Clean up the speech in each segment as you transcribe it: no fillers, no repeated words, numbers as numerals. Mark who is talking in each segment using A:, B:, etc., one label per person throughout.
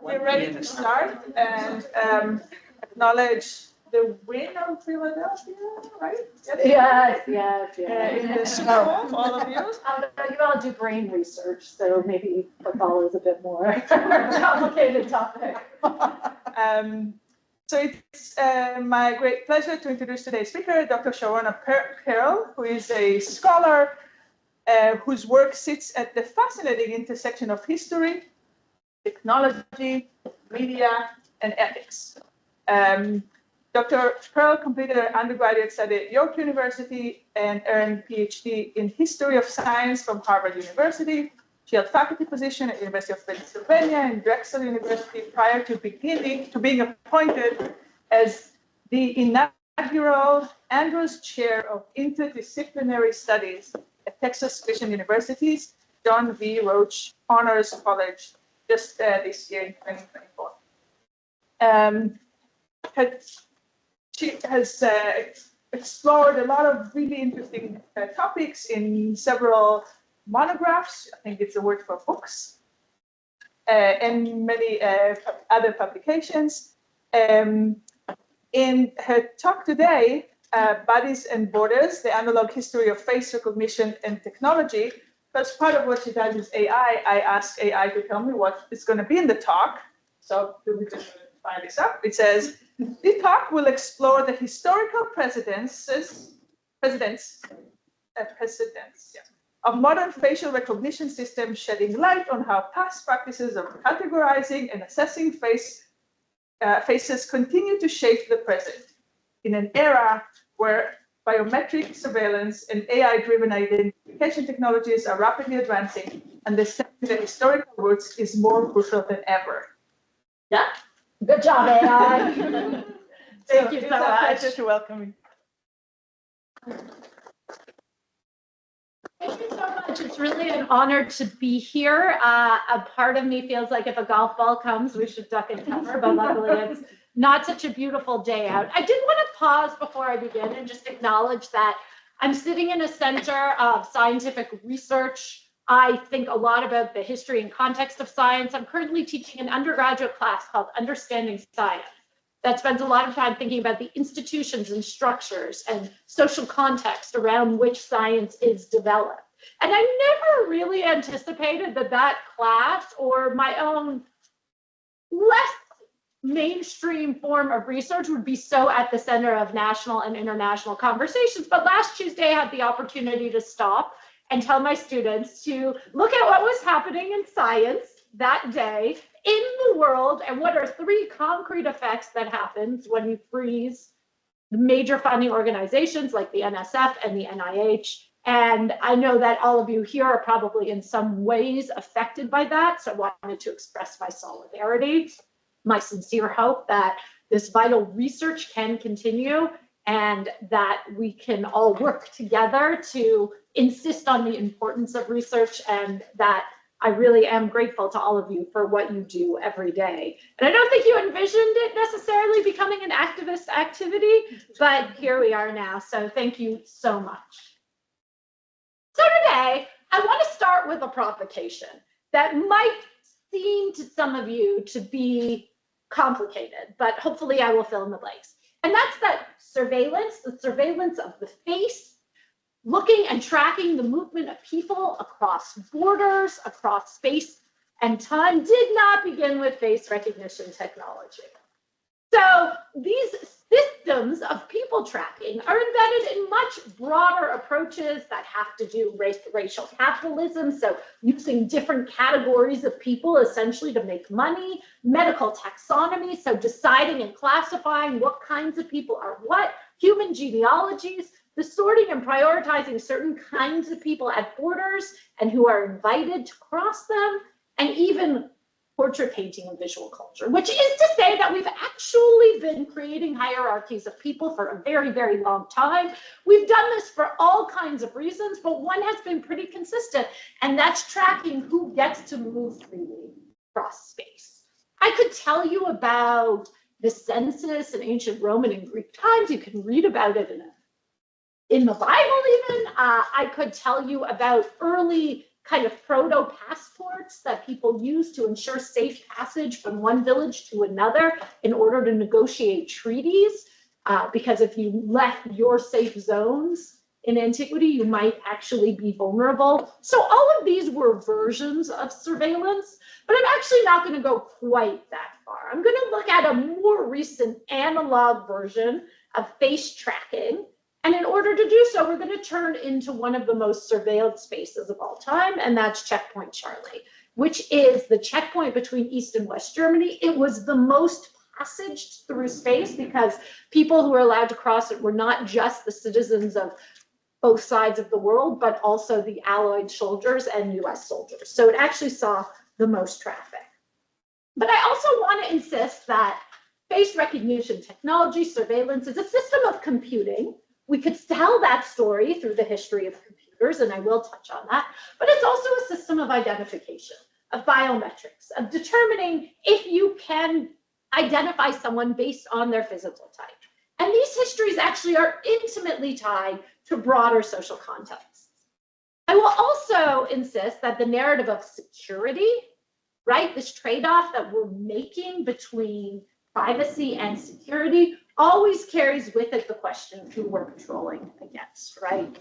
A: We're ready to start and acknowledge the win of Philadelphia, right?
B: Yes.
A: In the Super Bowl, all of you.
B: You all do brain research, so maybe football is a bit more complicated topic.
A: So it's my great pleasure to introduce today's speaker, Dr. Sharrona, who is a scholar whose work sits at the fascinating intersection of history, technology, media, and ethics. Dr. Pearl completed her undergraduate study at York University and earned PhD in History of Science from Harvard University. She held faculty position at University of Pennsylvania and Drexel University prior to being appointed as the inaugural Andrews Chair of Interdisciplinary Studies at Texas Christian University's John V. Roach Honors College just this year in 2024. She has explored a lot of really interesting topics in several monographs, I think it's a word for books, and many other publications. In her talk today, Bodies and Borders, the Analog History of Face Recognition and Technology, because part of what she does is AI, I asked AI to tell me what is going to be in the talk. So we just find this up. It says, the talk will explore the historical precedents of modern facial recognition systems, shedding light on how past practices of categorizing and assessing faces continue to shape the present in an era where biometric surveillance and AI-driven identification technologies are rapidly advancing, and the historical roots is more crucial than ever.
B: Yeah, good job, AI. Thank you so much.
A: It's a pleasure to welcome you.
B: Thank you so much. It's really an honor to be here. A part of me feels like if a golf ball comes, we should duck and cover, but luckily it's not such a beautiful day out. I did want to pause before I begin and just acknowledge that I'm sitting in a center of scientific research. I think a lot about the history and context of science. I'm currently teaching an undergraduate class called Understanding Science that spends a lot of time thinking about the institutions and structures and social context around which science is developed. And I never really anticipated that class or my own less mainstream form of research would be so at the center of national and international conversations. But last Tuesday, I had the opportunity to stop and tell my students to look at what was happening in science that day in the world and what are 3 concrete effects that happens when you freeze major funding organizations like the NSF and the NIH. And I know that all of you here are probably in some ways affected by that. So I wanted to express my solidarity, my sincere hope that this vital research can continue and that we can all work together to insist on the importance of research, and that I really am grateful to all of you for what you do every day. And I don't think you envisioned it necessarily becoming an activist activity, but here we are now. So thank you so much. So today, I want to start with a provocation that might seem to some of you to be complicated, but hopefully I will fill in the blanks. And that's that the surveillance of the face, looking and tracking the movement of people across borders, across space and time, did not begin with face recognition technology. So these systems of people tracking are embedded in much broader approaches that have to do with racial capitalism, so using different categories of people essentially to make money, medical taxonomy, so deciding and classifying what kinds of people are what, human genealogies, the sorting and prioritizing certain kinds of people at borders and who are invited to cross them, and even portrait painting and visual culture, which is to say that we've actually been creating hierarchies of people for a very, very long time. We've done this for all kinds of reasons, but one has been pretty consistent, and that's tracking who gets to move freely across space. I could tell you about the census in ancient Roman and Greek times. You can read about it in the Bible even. I could tell you about early kind of proto-passports passports that people use to ensure safe passage from one village to another in order to negotiate treaties. Because if you left your safe zones in antiquity, you might actually be vulnerable. So all of these were versions of surveillance, but I'm actually not going to go quite that far. I'm going to look at a more recent analog version of face tracking. And in order to do so, we're going to turn into one of the most surveilled spaces of all time, and that's Checkpoint Charlie, which is the checkpoint between East and West Germany. It was the most passaged through space because people who were allowed to cross it were not just the citizens of both sides of the world, but also the Allied soldiers and US soldiers. So it actually saw the most traffic. But I also want to insist that face recognition technology, surveillance, is a system of computing. We could tell that story through the history of computers, and I will touch on that, but it's also a system of identification, of biometrics, of determining if you can identify someone based on their physical type. And these histories actually are intimately tied to broader social contexts. I will also insist that the narrative of security, right, this trade-off that we're making between privacy and security always carries with it the question of who we're patrolling against, right?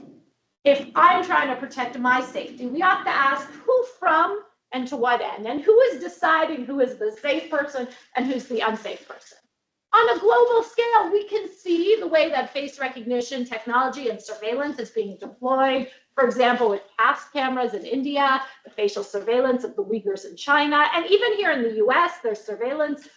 B: If I'm trying to protect my safety, we have to ask who from and to what end, and who is deciding who is the safe person and who's the unsafe person. On a global scale, we can see the way that face recognition technology and surveillance is being deployed. For example, with past cameras in India, the facial surveillance of the Uyghurs in China, and even here in the US, there's surveillance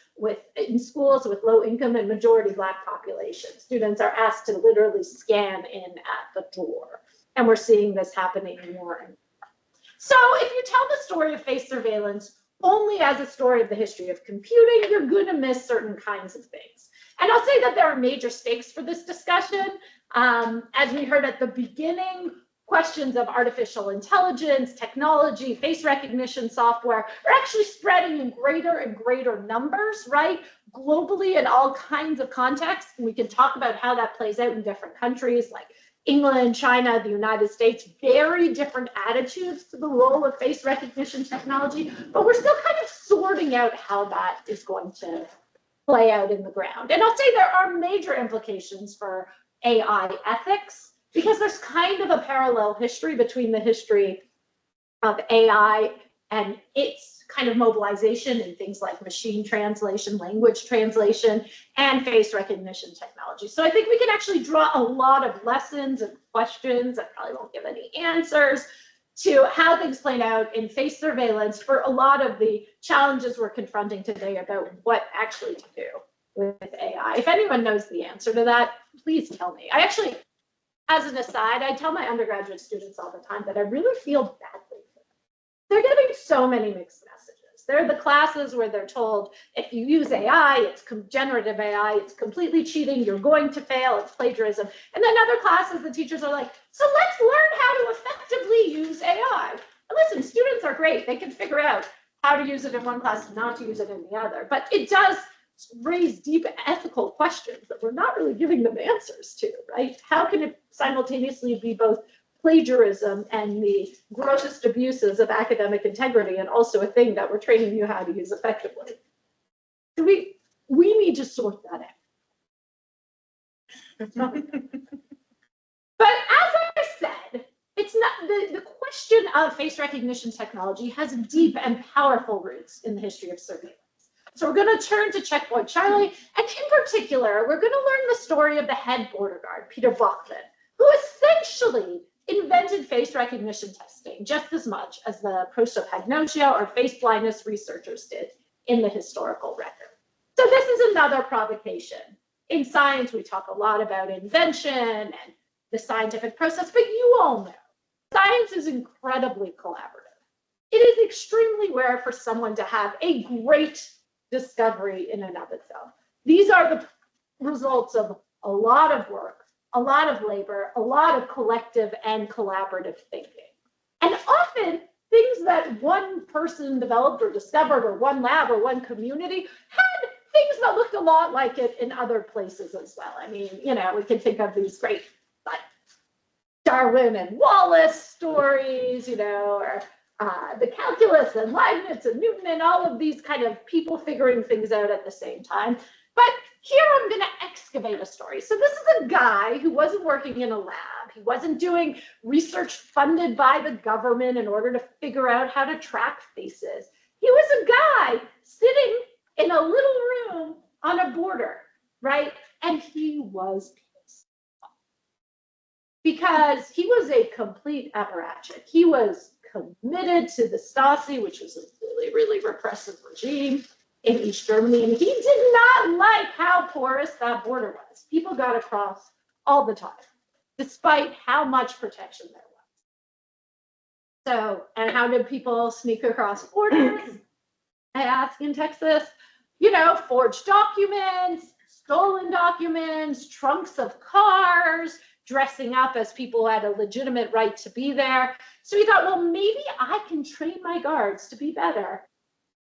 B: in schools with low income and majority Black populations. Students are asked to literally scan in at the door. And we're seeing this happening more and more. So if you tell the story of face surveillance only as a story of the history of computing, you're going to miss certain kinds of things. And I'll say that there are major stakes for this discussion. As we heard at the beginning, questions of artificial intelligence, technology, face recognition software are actually spreading in greater and greater numbers, right? Globally in all kinds of contexts. And we can talk about how that plays out in different countries like England, China, the United States, very different attitudes to the role of face recognition technology, but we're still kind of sorting out how that is going to play out in the ground. And I'll say there are major implications for AI ethics, because there's kind of a parallel history between the history of AI and its kind of mobilization in things like machine translation, language translation, and face recognition technology. So I think we can actually draw a lot of lessons and questions. I probably won't give any answers to how things played out in face surveillance for a lot of the challenges we're confronting today about what actually to do with AI. If anyone knows the answer to that, please tell me. I actually, as an aside, I tell my undergraduate students all the time that I really feel badly for them. They're getting so many mixed messages. They're the classes where they're told, if you use AI, it's generative AI, it's completely cheating, you're going to fail, it's plagiarism. And then other classes, the teachers are like, so let's learn how to effectively use AI. And listen, students are great. They can figure out how to use it in one class and not to use it in the other. But it does raise deep ethical questions that we're not really giving them answers to, right? How can it simultaneously be both plagiarism and the grossest abuses of academic integrity and also a thing that we're training you how to use effectively? We need to sort that out. But as I said, it's not the question of face recognition technology has deep and powerful roots in the history of surveillance. So we're going to turn to Checkpoint Charlie, and in particular, we're going to learn the story of the head border guard, Peter Bachmann, who essentially invented face recognition testing just as much as the prosopagnosia or face blindness researchers did in the historical record. So this is another provocation. In science, we talk a lot about invention and the scientific process, but you all know, science is incredibly collaborative. It is extremely rare for someone to have a great discovery in and of itself. These are the results of a lot of work, a lot of labor, a lot of collective and collaborative thinking. And often things that one person developed or discovered or one lab or one community had things that looked a lot like it in other places as well. I mean, you know, we can think of these great like Darwin and Wallace stories, you know, or the calculus and Leibniz and Newton and all of these kind of people figuring things out at the same time. But here I'm going to excavate a story. So this is a guy who wasn't working in a lab. He wasn't doing research funded by the government in order to figure out how to track faces. He was a guy sitting in a little room on a border, right? And he was pissed because he was a complete apparatchik. He was committed to the Stasi, which was a really, really repressive regime in East Germany, and he did not like how porous that border was. People got across all the time, despite how much protection there was. So, and how did people sneak across borders? I ask in Texas, forged documents, stolen documents, trunks of cars, dressing up as people who had a legitimate right to be there. So he thought, well, maybe I can train my guards to be better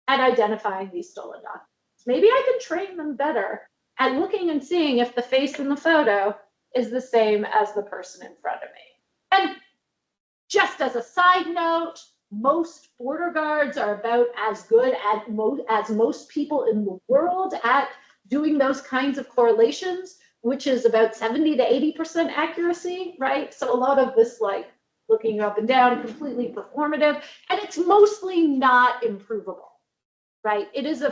B: at identifying these stolen documents. Maybe I can train them better at looking and seeing if the face in the photo is the same as the person in front of me. And just as a side note, most border guards are about as good as most people in the world at doing those kinds of correlations, which is about 70 to 80% accuracy, right? So a lot of this looking up and down, completely performative, and it's mostly not improvable, right? It is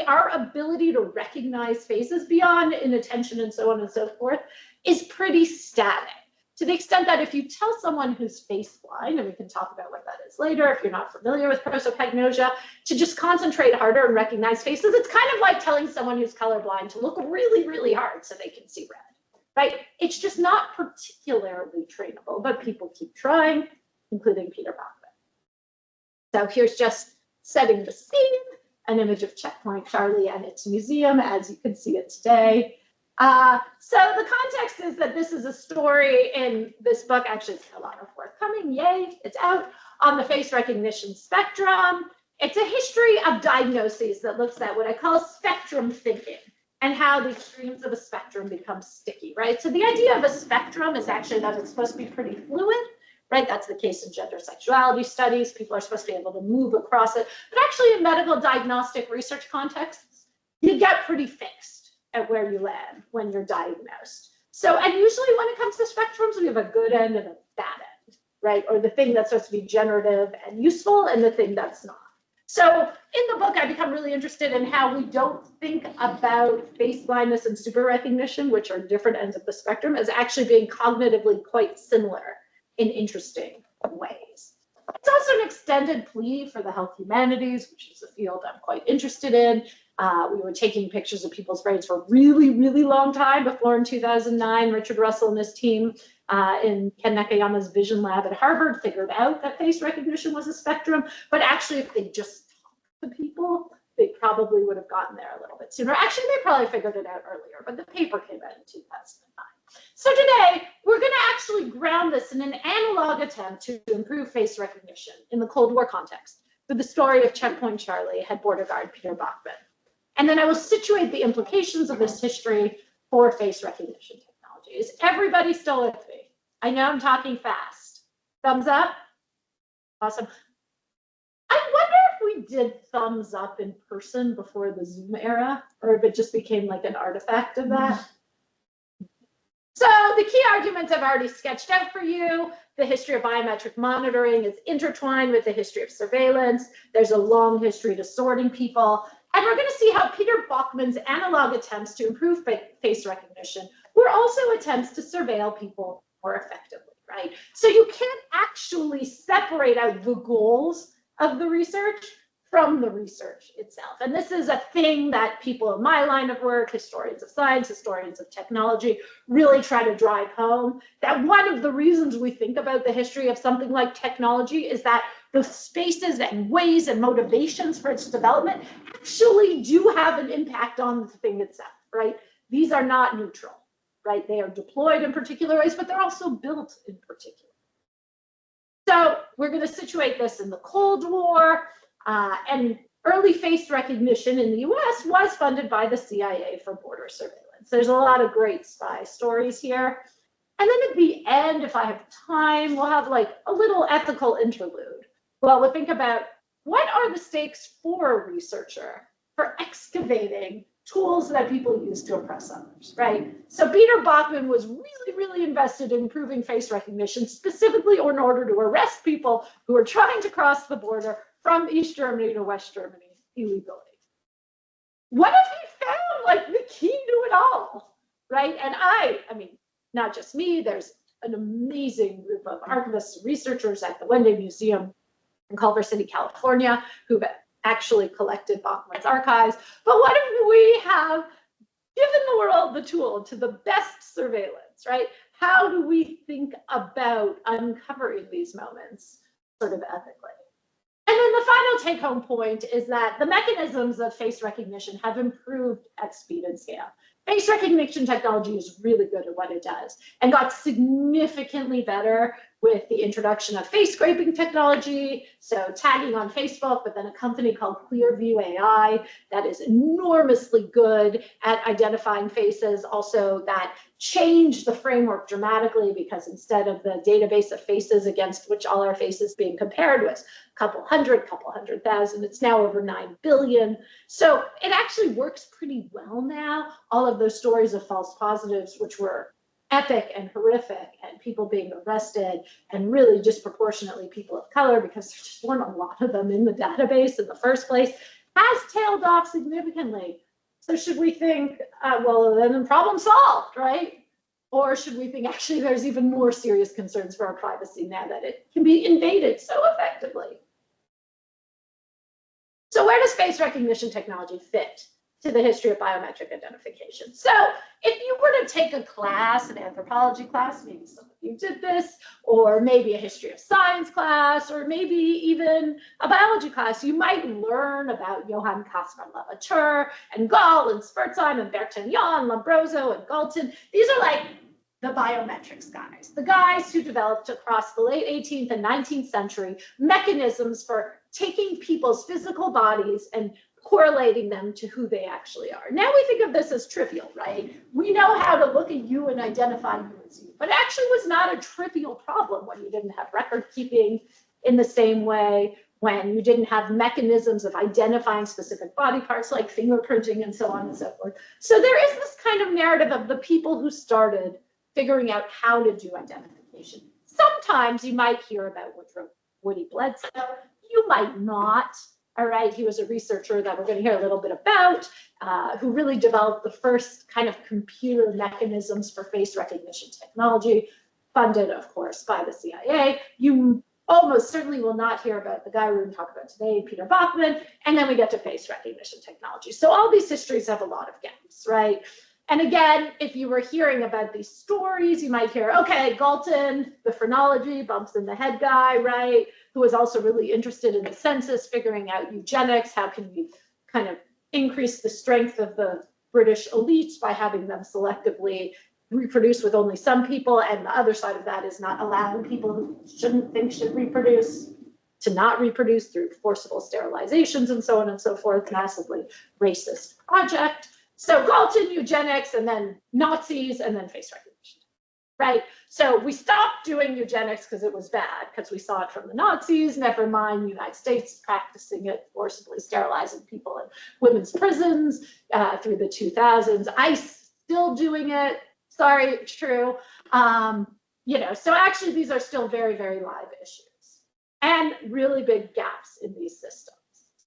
B: our ability to recognize faces beyond inattention and so on and so forth is pretty static. To the extent that if you tell someone who's face blind, and we can talk about what that is later if you're not familiar with prosopagnosia, to just concentrate harder and recognize faces, it's kind of like telling someone who's colorblind to look really, really hard so they can see red, right? It's just not particularly trainable, but people keep trying, including Peter Bachman. So here's just setting the scene, an image of Checkpoint Charlie and its museum as you can see it today. So the context is that this is a story in this book. Actually, it's a lot of forthcoming. Yay, it's out on the face recognition spectrum. It's a history of diagnoses that looks at what I call spectrum thinking and how the extremes of a spectrum become sticky, right? So the idea of a spectrum is actually that it's supposed to be pretty fluid, right? That's the case in gender sexuality studies. People are supposed to be able to move across it. But actually in medical diagnostic research contexts, you get pretty fixed at where you land when you're diagnosed. So, and usually when it comes to spectrums, we have a good end and a bad end, right? Or the thing that's supposed to be generative and useful and the thing that's not. So in the book, I become really interested in how we don't think about face blindness and super recognition, which are different ends of the spectrum, as actually being cognitively quite similar in interesting ways. It's also an extended plea for the health humanities, which is a field I'm quite interested in. We were taking pictures of people's brains for a really, really long time before in 2009, Richard Russell and his team in Ken Nakayama's Vision Lab at Harvard figured out that face recognition was a spectrum. But actually, if they just talked to people, they probably would have gotten there a little bit sooner. Actually, they probably figured it out earlier, but the paper came out in 2009. So today, we're going to actually ground this in an analog attempt to improve face recognition in the Cold War context with the story of Checkpoint Charlie head border guard Peter Bachman. And then I will situate the implications of this history for face recognition technology. Is everybody still with me? I know I'm talking fast. Thumbs up? Awesome. I wonder if we did thumbs up in person before the Zoom era, or if it just became like an artifact of that. So the key arguments I've already sketched out for you. The history of biometric monitoring is intertwined with the history of surveillance. There's a long history to sorting people. And we're going to see how Peter Bachman's analog attempts to improve face recognition were also attempts to surveil people more effectively, right? So you can't actually separate out the goals of the research from the research itself. And this is a thing that people in my line of work, historians of science, historians of technology, really try to drive home. That one of the reasons we think about the history of something like technology is that the spaces and ways and motivations for its development actually do have an impact on the thing itself, right? These are not neutral, right? They are deployed in particular ways, but they're also built in particular. So we're going to situate this in the Cold War, and early face recognition in the US was funded by the CIA for border surveillance. There's a lot of great spy stories here. And then at the end, if I have time, we'll have like a little ethical interlude Well, we'll think about what are the stakes for a researcher for excavating tools that people use to oppress others, right? So Peter Bachman was really, really invested in improving face recognition, specifically in order to arrest people who were trying to cross the border from East Germany to West Germany illegally. What if he found like the key to it all, right? And I mean, not just me, there's an amazing group of archivists and researchers at the Wende Museum in Culver City, California, who've actually collected Bachman's archives. But what if we have given the world the tool to the best surveillance, right? How do we think about uncovering these moments sort of ethically? And then the final take-home point is that the mechanisms of face recognition have improved at speed and scale. Face recognition technology is really good at what it does and got significantly better with the introduction of face scraping technology, so tagging on Facebook, but then a company called Clearview AI that is enormously good at identifying faces, also that changed the framework dramatically because instead of the database of faces against which all our faces being compared was a couple hundred thousand, it's now over 9 billion. So it actually works pretty well now. All of those stories of false positives, which were epic and horrific, and people being arrested, and really disproportionately people of color because there just weren't a lot of them in the database in the first place, has tailed off significantly. So should we think, well, then problem solved, right? Or should we think actually there's even more serious concerns for our privacy now that it can be invaded so effectively? So where does face recognition technology fit to the history of biometric identification? So if you were to take a class, an anthropology class, maybe some of you did this, or maybe a history of science class, or maybe even a biology class, you might learn about Johann Caspar Lavater and Gall and Spurzheim and Bertagnan, Lombroso and Galton. These are like the biometrics guys, the guys who developed across the late 18th and 19th century mechanisms for taking people's physical bodies and correlating them to who they actually are. Now we think of this as trivial, right? We know how to look at you and identify you as you, but it actually was not a trivial problem when you didn't have record keeping in the same way, when you didn't have mechanisms of identifying specific body parts like fingerprinting and so on and so forth. So there is this kind of narrative of the people who started figuring out how to do identification. Sometimes you might hear about Woody Bledsoe, you might not. All right, he was a researcher that we're going to hear a little bit about, who really developed the first kind of computer mechanisms for face recognition technology, funded, of course, by the CIA. You almost certainly will not hear about the guy we're going to talk about today, Peter Bachman, and then we get to face recognition technology. So all these histories have a lot of gaps, right? And again, if you were hearing about these stories, you might hear, okay, Galton, the phrenology, bumps in the head guy, right? Who was also really interested in the census, figuring out eugenics, how can we kind of increase the strength of the British elites by having them selectively reproduce with only some people, and the other side of that is not allowing people who shouldn't think should reproduce to not reproduce through forcible sterilizations and so on and so forth, massively racist project. So Galton, eugenics, and then Nazis, and then face recognition, right? So we stopped doing eugenics because it was bad, because we saw it from the Nazis, never mind the United States practicing it, forcibly sterilizing people in women's prisons through the 2000s. ICE still doing it, sorry, it's true. So actually these are still very, very live issues and really big gaps in these systems.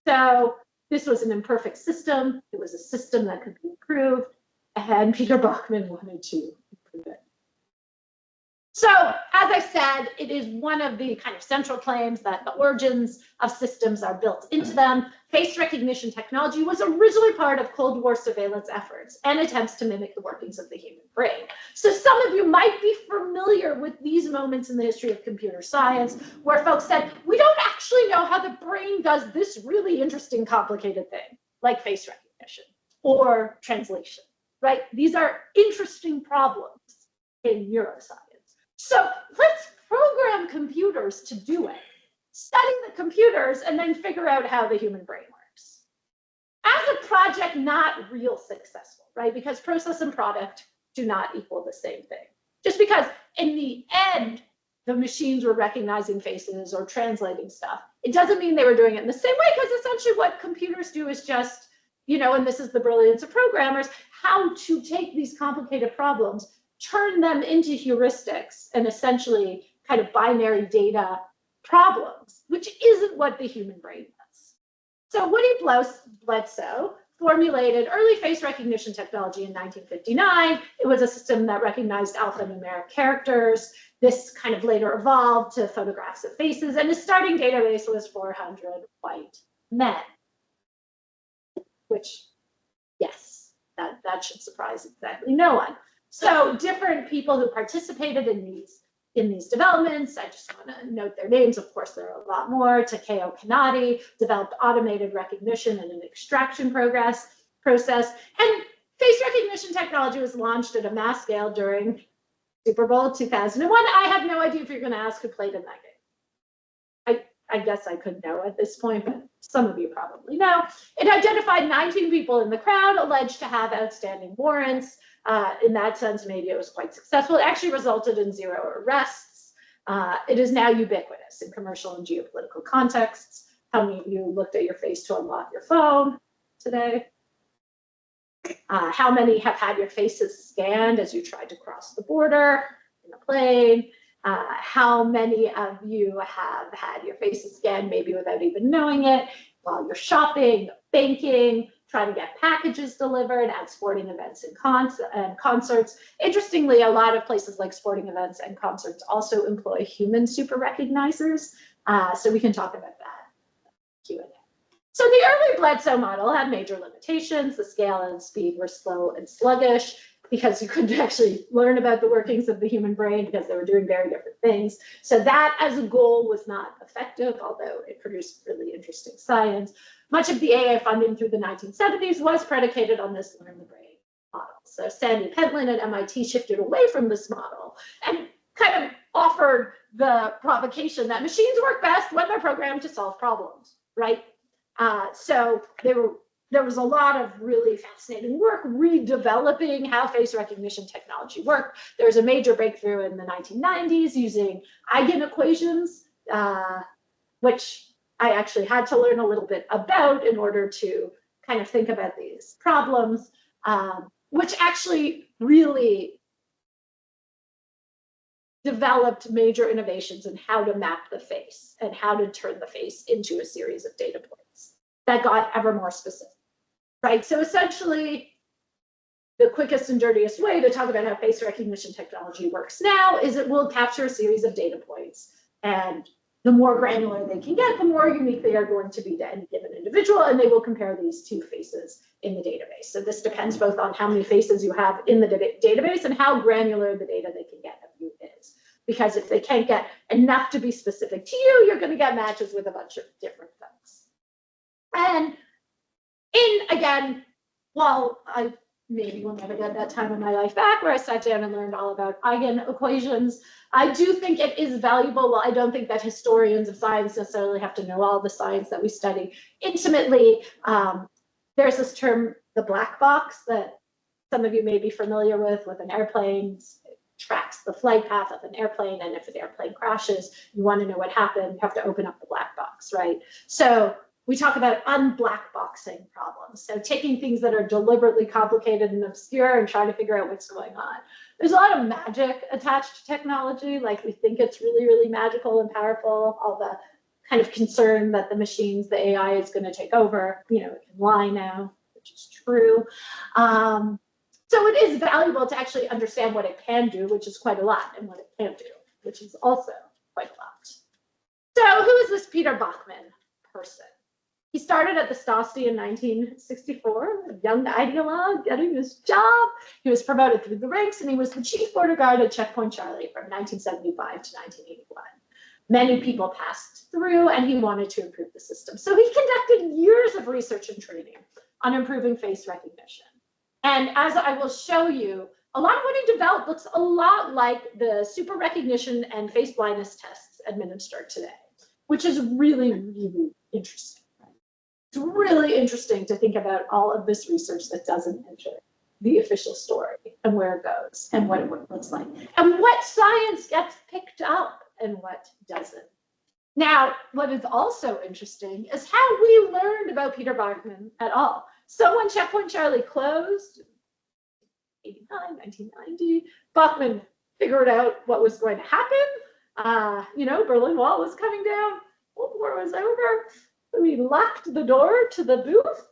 B: So this was an imperfect system. It was a system that could be improved, and Peter Bachman wanted to improve it. So, as I said, it is one of the kind of central claims that the origins of systems are built into them. Face recognition technology was originally part of Cold War surveillance efforts and attempts to mimic the workings of the human brain. So some of you might be familiar with these moments in the history of computer science where folks said, we don't actually know how the brain does this really interesting, complicated thing, like face recognition or translation, right? These are interesting problems in neuroscience. So let's program computers to do it, study the computers, and then figure out how the human brain works. As a project, not real successful, right? Because process and product do not equal the same thing. Just because in the end, the machines were recognizing faces or translating stuff. It doesn't mean they were doing it in the same way, because essentially what computers do is just, and this is the brilliance of programmers, how to take these complicated problems, turn them into heuristics and essentially kind of binary data problems, which isn't what the human brain does. So Woody Bledsoe formulated early face recognition technology in 1959. It was a system that recognized alphanumeric characters. This kind of later evolved to photographs of faces, and his starting database was 400 white men, which, yes, that should surprise exactly no one. So different people who participated in these developments, I just want to note their names. Of course, there are a lot more. Takeo Kanade developed automated recognition and an extraction process. And face recognition technology was launched at a mass scale during Super Bowl 2001. I have no idea if you're going to ask who played in that game. I guess I could know at this point, but some of you probably know. It identified 19 people in the crowd alleged to have outstanding warrants. In that sense, maybe it was quite successful. It actually resulted in 0 arrests. It is now ubiquitous in commercial and geopolitical contexts. How many of you looked at your face to unlock your phone today? How many have had your faces scanned as you tried to cross the border in a plane? How many of you have had your faces scanned, maybe without even knowing it, while you're shopping, banking, trying to get packages delivered at sporting events and concerts? Interestingly, a lot of places like sporting events and concerts also employ human super recognizers. So we can talk about that Q&A. So the early Bledsoe model had major limitations. The scale and speed were slow and sluggish because you couldn't actually learn about the workings of the human brain because they were doing very different things. So that as a goal was not effective, although it produced really interesting science. Much of the AI funding through the 1970s was predicated on this learn the brain model. So Sandy Pentland at MIT shifted away from this model and kind of offered the provocation that machines work best when they're programmed to solve problems, right? So there was a lot of really fascinating work redeveloping how face recognition technology worked. There was a major breakthrough in the 1990s using eigenequations, which I actually had to learn a little bit about in order to kind of think about these problems, which actually really developed major innovations in how to map the face and how to turn the face into a series of data points that got ever more specific, right? So essentially, the quickest and dirtiest way to talk about how face recognition technology works now is it will capture a series of data points, and the more granular they can get, the more unique they are going to be to any given individual, and they will compare these two faces in the database. So this depends both on how many faces you have in the database and how granular the data they can get of you is. Because if they can't get enough to be specific to you, you're going to get matches with a bunch of different folks. And again, while I maybe will never get that time in my life back where I sat down and learned all about eigenequations, I do think it is valuable. Well, I don't think that historians of science necessarily have to know all the science that we study intimately. There's this term, the black box, that some of you may be familiar with an airplane. It tracks the flight path of an airplane, and if an airplane crashes, you want to know what happened, you have to open up the black box, right? So we talk about unblackboxing problems. So taking things that are deliberately complicated and obscure and trying to figure out what's going on. There's a lot of magic attached to technology. Like we think it's really, really magical and powerful. All the kind of concern that the machines, the AI is going to take over, it can lie now, which is true. So it is valuable to actually understand what it can do, which is quite a lot, and what it can't do, which is also quite a lot. So who is this Peter Bachmann person? He started at the Stasi in 1964, a young ideologue getting his job. He was promoted through the ranks, and he was the chief border guard at Checkpoint Charlie from 1975 to 1981. Many people passed through, and he wanted to improve the system. So he conducted years of research and training on improving face recognition. And as I will show you, a lot of what he developed looks a lot like the super recognition and face blindness tests administered today, which is really, really interesting. It's really interesting to think about all of this research that doesn't enter the official story and where it goes and what it looks like and what science gets picked up and what doesn't. Now, what is also interesting is how we learned about Peter Bachman at all. So when Checkpoint Charlie closed, 1990, Bachman figured out what was going to happen. Berlin Wall was coming down, World War was over. So he locked the door to the booth,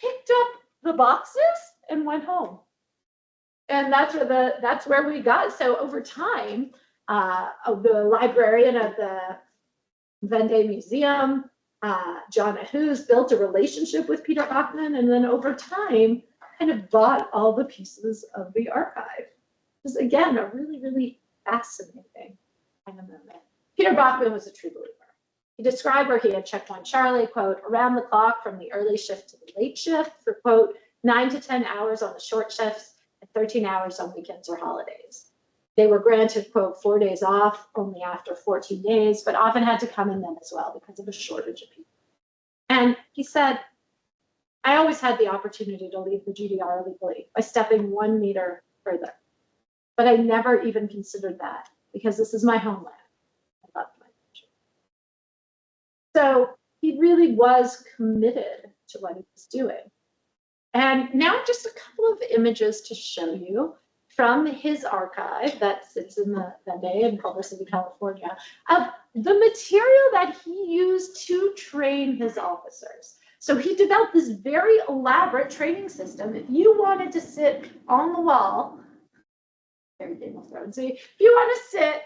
B: picked up the boxes, and went home. And that's where we got. So over time, the librarian of the Vendée Museum, John Ahus, built a relationship with Peter Bachman, and then over time, kind of bought all the pieces of the archive. It was, again, a really, really fascinating kind of moment. Peter Bachman was a true believer. He described where he had Checkpoint Charlie, quote, around the clock from the early shift to the late shift for, quote, 9 to 10 hours on the short shifts and 13 hours on weekends or holidays. They were granted, quote, 4 days off only after 14 days, but often had to come in then as well because of a shortage of people. And he said, I always had the opportunity to leave the GDR legally by stepping 1 meter further. But I never even considered that because this is my homeland. I loved my country. So he really was committed to what he was doing. And now just a couple of images to show you from his archive that sits in the Vendée in Culver City, California, of the material that he used to train his officers. So he developed this very elaborate training system. If you wanted to sit on the wall, very Game of Thrones, if you want to sit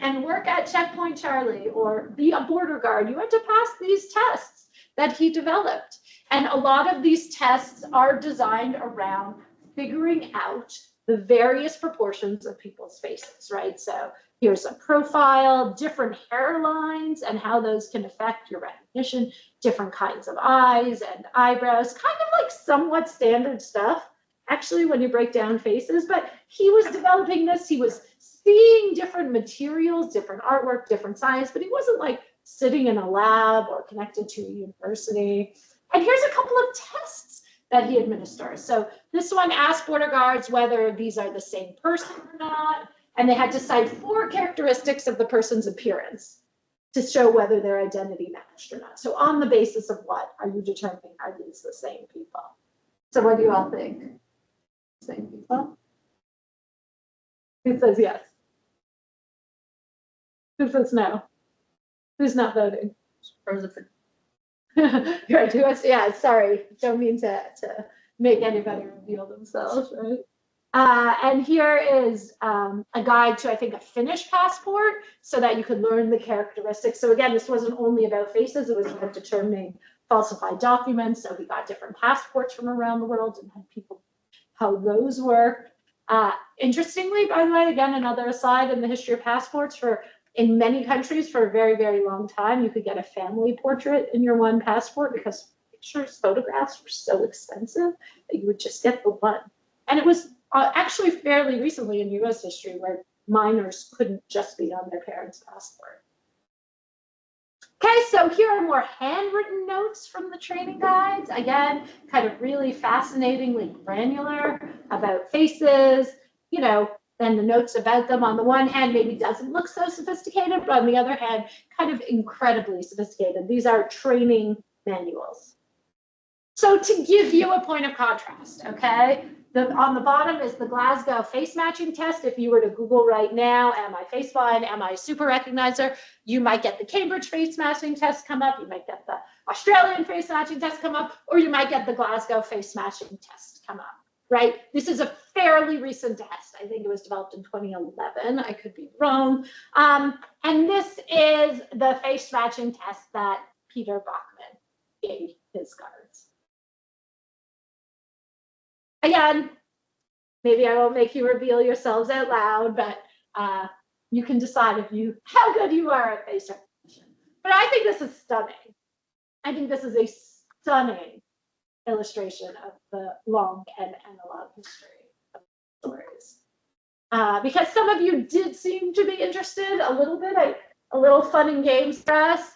B: and work at Checkpoint Charlie or be a border guard, you had to pass these tests that he developed. And a lot of these tests are designed around figuring out the various proportions of people's faces, right? So here's a profile, different hairlines and how those can affect your recognition, different kinds of eyes and eyebrows, kind of like somewhat standard stuff, actually, when you break down faces. But he was developing this, he was seeing different materials, different artwork, different science, but he wasn't like sitting in a lab or connected to a university. And here's a couple of tests that he administers. So this one asked border guards whether these are the same person or not, and they had to cite 4 characteristics of the person's appearance to show whether their identity matched or not. So on the basis of what are you determining are these the same people? So what do you all think? Same people? Who says yes? Who says no? Who's not voting? Right, yeah, sorry, don't mean to make anybody reveal themselves, right? And here is a guide to, I think, a Finnish passport so that you could learn the characteristics. So again, this wasn't only about faces, it was about determining falsified documents. So we got different passports from around the world and had people, how those work. Interestingly, by the way, again, another aside in the history of passports, in many countries for a very, very long time, you could get a family portrait in your one passport because pictures, photographs were so expensive that you would just get the one. And it was actually fairly recently in US history where minors couldn't just be on their parents' passport. Okay, so here are more handwritten notes from the training guides. Again, kind of really fascinatingly granular about faces, and the notes about them on the one hand maybe doesn't look so sophisticated, but on the other hand, kind of incredibly sophisticated. These are training manuals. So to give you a point of contrast, okay, on the bottom is the Glasgow face matching test. If you were to Google right now, am I face blind, am I a super recognizer, you might get the Cambridge face matching test come up, you might get the Australian face matching test come up, or you might get the Glasgow face matching test come up. Right? This is a fairly recent test. I think it was developed in 2011. I could be wrong. And this is the face matching test that Peter Bachman gave his guards. Again, maybe I won't make you reveal yourselves out loud, but you can decide how good you are at face recognition. But I think this is stunning. I think this is a stunning illustration of the long and analog history of stories. Because some of you did seem to be interested a little bit, a little fun and games for us.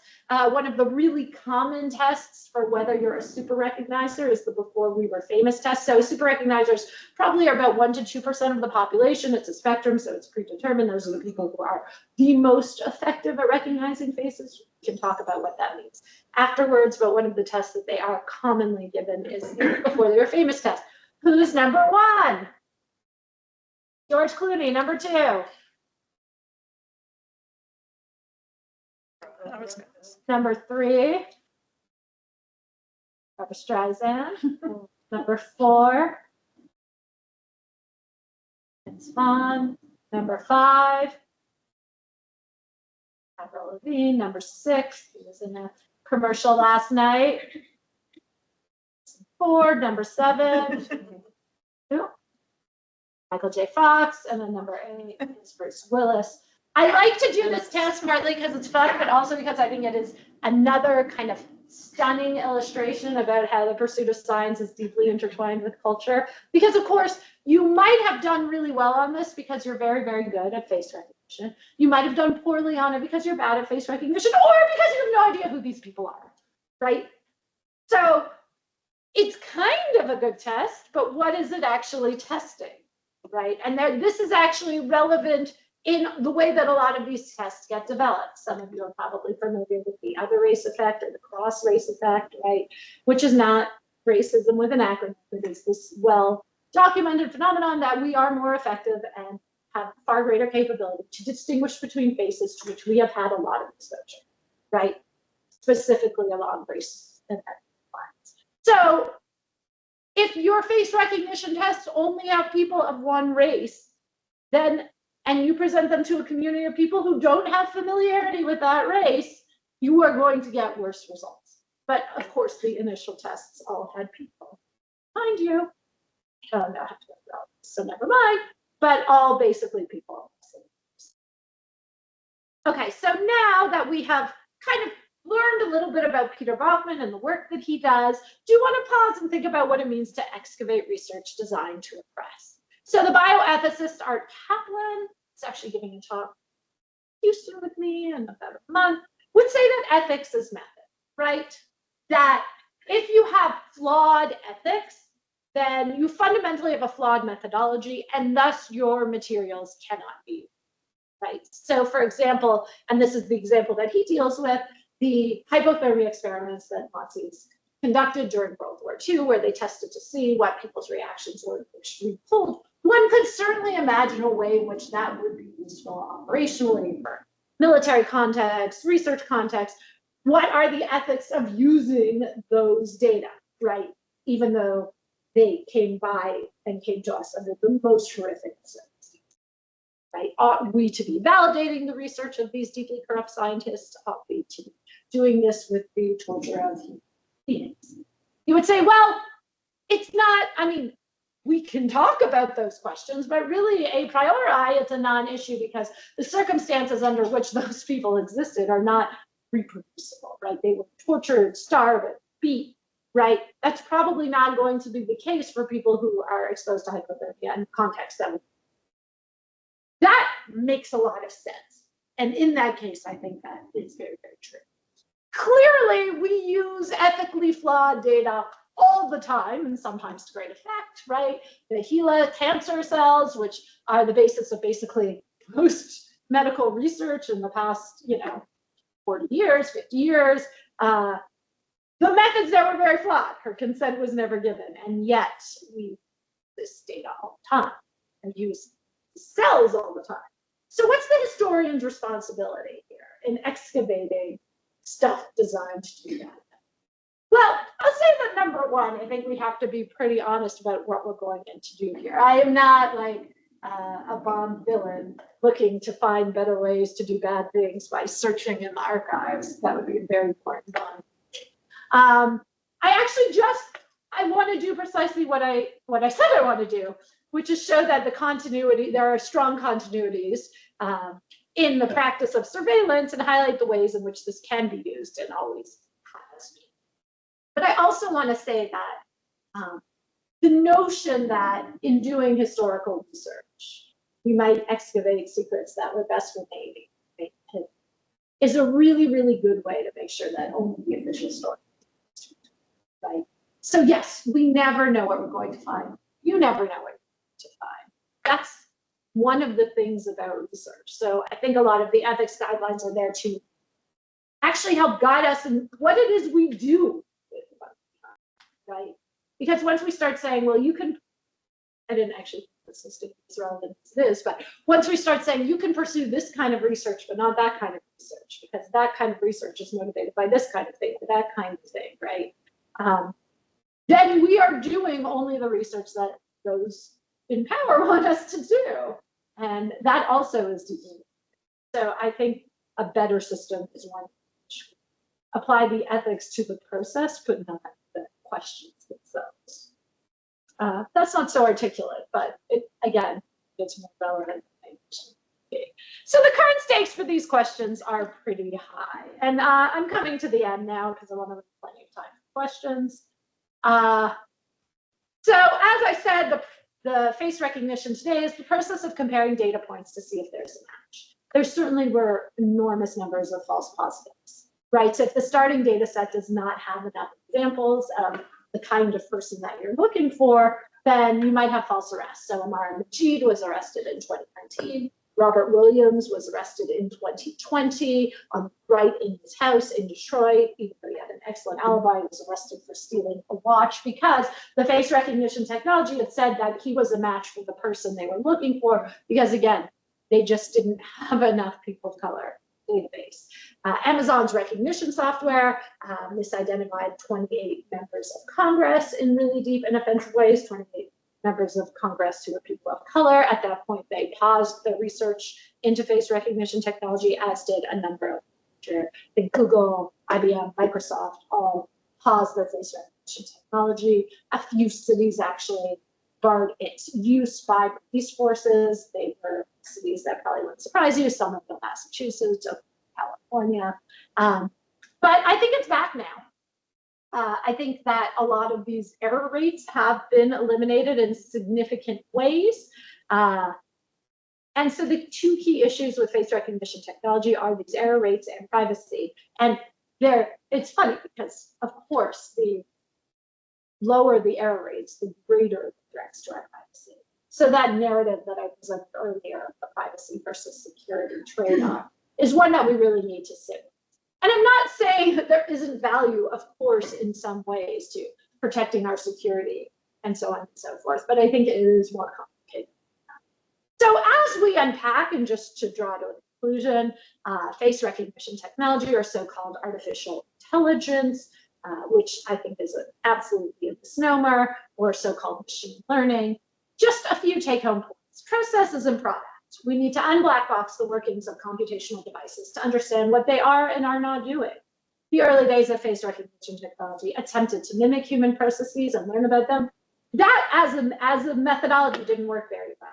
B: One of the really common tests for whether you're a super recognizer is the before we were famous test. So super recognizers probably are about 1 to 2% of the population. It's a spectrum, so it's predetermined. Those are the people who are the most effective at recognizing faces. We can talk about what that means afterwards, but one of the tests that they are commonly given is the before they were famous test. Who's number 1? George Clooney. Number 2? Number 3, Barbra Streisand. Number 4, Vince Vaughn. Number 5, Avril Lavigne. Number 6, he was in a commercial last night. Ford. Number 7, who? Michael J. Fox. And then number 8 is Bruce Willis. I like to do this test partly because it's fun, but also because I think it is another kind of stunning illustration about how the pursuit of science is deeply intertwined with culture. Because, of course, you might have done really well on this because you're very, very good at face recognition. You might have done poorly on it because you're bad at face recognition, or because you have no idea who these people are, right? So it's kind of a good test, but what is it actually testing, right? And this is actually relevant in the way that a lot of these tests get developed. Some of you are probably familiar with the other race effect or the cross race effect, right? Which is not racism with an acronym. It is this well-documented phenomenon that we are more effective and have far greater capability to distinguish between faces to which we have had a lot of exposure, right? Specifically along race and ethnic lines. So if your face recognition tests only have people of one race, then and you present them to a community of people who don't have familiarity with that race, you are going to get worse results. But of course, the initial tests all had people, mind you. Oh, no, I have to go, so never mind. But all basically people. Okay, so now that we have kind of learned a little bit about Peter Baughman and the work that he does, do you want to pause and think about what it means to excavate research designed to impress? So the bioethicist Art Kaplan is actually giving a talk in Houston with me in about a month, would say that ethics is method, right? That if you have flawed ethics, then you fundamentally have a flawed methodology, and thus your materials cannot be used, right? So for example, and this is the example that he deals with, the hypothermia experiments that Nazis conducted during World War II, where they tested to see what people's reactions were to extreme cold. One could certainly imagine a way in which that would be useful operationally for military context, research context. What are the ethics of using those data, right? Even though they came by and came to us under the most horrific circumstances, right? Ought we to be validating the research of these deeply corrupt scientists? Ought we to be doing this with the torture of human beings? You would say, well, it's not, I mean, we can talk about those questions, but really a priori, it's a non-issue because the circumstances under which those people existed are not reproducible, right? They were tortured, starved, beat, right? That's probably not going to be the case for people who are exposed to hypothermia in contexts that makes a lot of sense. And in that case, I think that is very, very true. Clearly, we use ethically flawed data all the time, and sometimes to great effect, right? The HeLa cancer cells, which are the basis of basically most medical research in the past, 40 years, 50 years. The methods there were very flawed. Her consent was never given, and yet we use this data all the time and use cells all the time. So what's the historian's responsibility here in excavating stuff designed to do that? Well, I'll say that number one, I think we have to be pretty honest about what we're going in to do here. I am not like a Bond villain looking to find better ways to do bad things by searching in the archives. That would be a very important Bond. I want to do precisely what I said I want to do, which is show that the continuity, there are strong continuities in the practice of surveillance and highlight the ways in which this can be used and always has been. But I also want to say that the notion that in doing historical research, we might excavate secrets that were best remained hidden is a really, really good way to make sure that only the official story, right? So yes, we never know what we're going to find. You never know what you're going to find. That's one of the things about research. So I think a lot of the ethics guidelines are there to actually help guide us in what it is we do with what we find, right? Because once we start saying, well, you can, I didn't actually put this as relevant as this, but once we start saying you can pursue this kind of research, but not that kind of research, because that kind of research is motivated by this kind of thing, or that kind of thing, right? Then we are doing only the research that those in power want us to do. And that also is deeply. So I think a better system is one which apply the ethics to the process, but not the questions themselves. That's not so articulate, but it, again, it's more relevant than so the current stakes for these questions are pretty high. And I'm coming to the end now because I want to have plenty of time for questions. So as I said, the face recognition today is the process of comparing data points to see if there's a match. There certainly were enormous numbers of false positives, right? So if the starting data set does not have enough examples of the kind of person that you're looking for, then you might have false arrests. So Amar Majid was arrested in 2019. Robert Williams was arrested in 2020, right in his house in Detroit, even though he had an excellent alibi. He was arrested for stealing a watch because the face recognition technology had said that he was a match for the person they were looking for, because again, they just didn't have enough people of color database. Amazon's recognition software misidentified 28 members of Congress in really deep and offensive ways, 28 members of Congress who were people of color. At that point, they paused the research into face recognition technology, as did a number of, I think Google, IBM, Microsoft, all paused their face recognition technology. A few cities actually barred its use by police forces. They were cities that probably wouldn't surprise you, some of them Massachusetts, California. But I think it's back now. I think that a lot of these error rates have been eliminated in significant ways. And so the two key issues with face recognition technology are these error rates and privacy. And it's funny because, of course, the lower the error rates, the greater the threats to our privacy. So that narrative that I presented earlier, the privacy versus security trade-off, is one that we really need to sit with. And I'm not saying that there isn't value, of course, in some ways to protecting our security and so on and so forth, but I think it is more complicated. So as we unpack, and just to draw to a conclusion, face recognition technology, or so-called artificial intelligence, which I think is absolutely a misnomer, or so-called machine learning, just a few take-home points. Processes and products. We need to unblack box the workings of computational devices to understand what they are and are not doing. The early days of face recognition technology attempted to mimic human processes and learn about them. That as a methodology didn't work very well.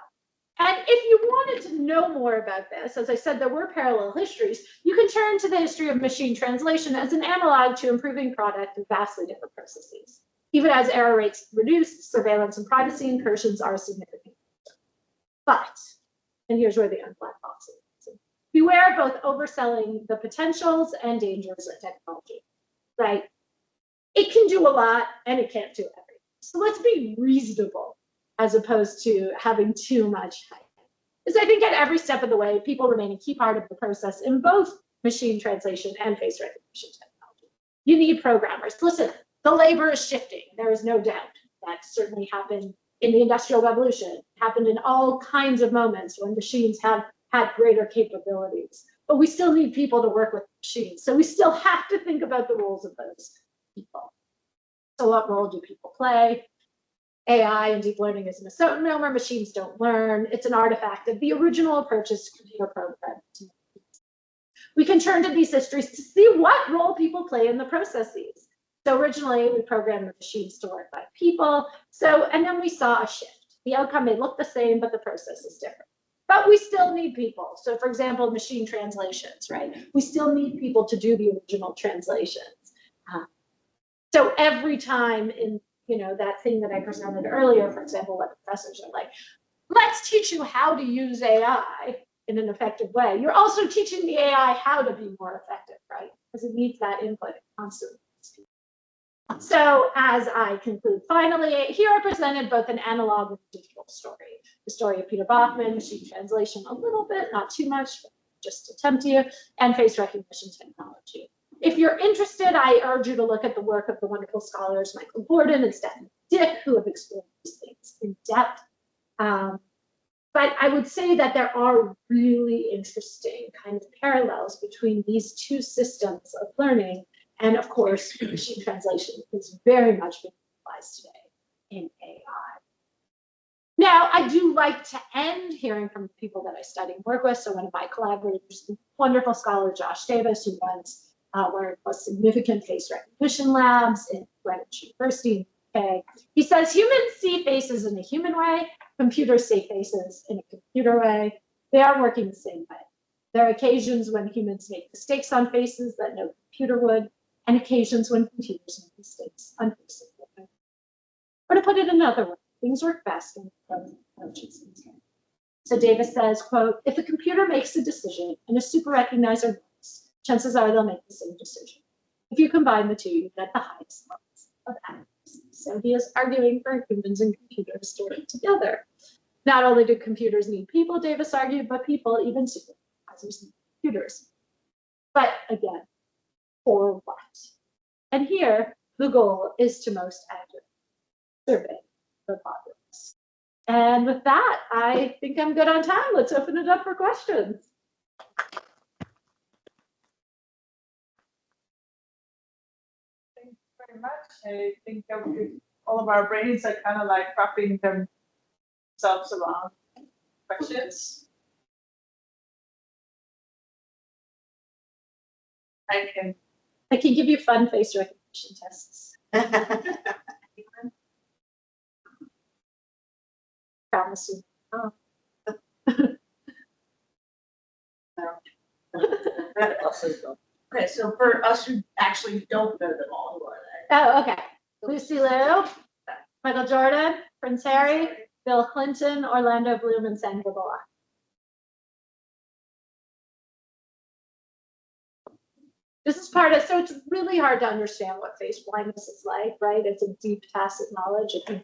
B: And if you wanted to know more about this, as I said, there were parallel histories. You can turn to the history of machine translation as an analog to improving product in vastly different processes. Even as error rates reduced, surveillance and privacy incursions are significant. But, and here's where the unblack box is. Beware of both overselling the potentials and dangers of technology, right? It can do a lot and it can't do everything. So let's be reasonable as opposed to having too much hype. Because I think at every step of the way, people remain a key part of the process in both machine translation and face recognition technology. You need programmers. Listen, the labor is shifting. There is no doubt. That certainly happened in the Industrial Revolution, happened in all kinds of moments when machines have had greater capabilities. But we still need people to work with machines. So we still have to think about the roles of those people. So what role do people play? AI and deep learning is a misnomer. Machines don't learn. It's an artifact of the original approaches to computer programming. We can turn to these histories to see what role people play in the processes. So originally, we programmed the machines to work by people. And then we saw a shift. The outcome may look the same, but the process is different. But we still need people. So for example, machine translations, right? We still need people to do the original translations. So every time in that thing that I presented earlier, for example, what professors are like, let's teach you how to use AI. in an effective way, you're also teaching the AI how to be more effective, right? Because it needs that input constantly. So as I conclude, finally, here I presented both an analog and digital story. The story of Peter Bachman, machine translation a little bit, not too much, but just to tempt you, and face recognition technology. If you're interested, I urge you to look at the work of the wonderful scholars Michael Gordon and Stephanie Dick, who have explored these things in depth. But I would say that there are really interesting kind of parallels between these two systems of learning. And of course, machine translation is very much being utilized today in AI. Now, I do like to end hearing from people that I study and work with. So one of my collaborators, the wonderful scholar Josh Davis, who runs one of the most significant face recognition labs in Greenwich University in the UK. He says humans see faces in a human way, computers see faces in a computer way. They are working the same way. There are occasions when humans make mistakes on faces that no computer would, and occasions when computers make mistakes on faces that no. Or to put it another way, things work best when the approaches. So Davis says, quote, if a computer makes a decision and a super recognizer knows, chances are they'll make the same decision. If you combine the two, you get the highest levels of accuracy. So he is arguing for humans and computers to work together. Not only do computers need people, Davis argued, but people, even supervisors, need computers. But again, for what? And here, the goal is to most accurately survey the populace. And with that, I think I'm good on time. Let's open it up for questions.
A: Thank you very much. I think that all of our brains are kind of like wrapping themselves around questions. I can
B: give you fun face recognition tests. Promise you. Oh.
C: Okay, so for us who actually don't know them all, who are they?
B: Oh, okay. Lucy Liu, Michael Jordan, Prince Harry, Bill Clinton, Orlando Bloom, and Sandra Bullock. This is part of, so it's really hard to understand what face blindness is like, right? It's a deep tacit knowledge if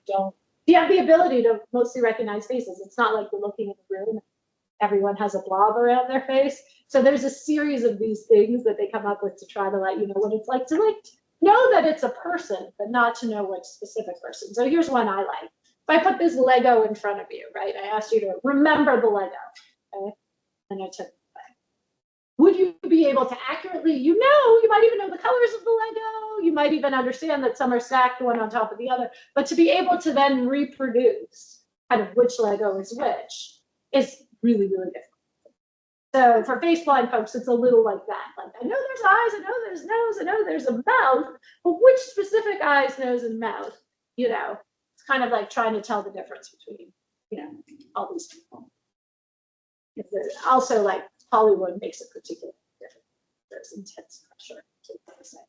B: you have the ability to mostly recognize faces. It's not like you're looking in the room, everyone has a blob around their face. So there's a series of these things that they come up with to try to let you know what it's like to know that it's a person, but not to know what specific person. So here's one I like. If I put this Lego in front of you, right? I asked you to remember the Lego, okay? And I took it away. Would you be able to accurately, you might even know the colors of the Lego. You might even understand that some are stacked one on top of the other, but to be able to then reproduce kind of which Lego is which is really, really difficult. So for face blind folks, it's a little like that. Like, I know there's eyes, I know there's nose, I know there's a mouth, but which specific eyes, nose, and mouth, it's kind of like trying to tell the difference between, all these people. Also, like, Hollywood makes it particularly different. There's intense pressure to say.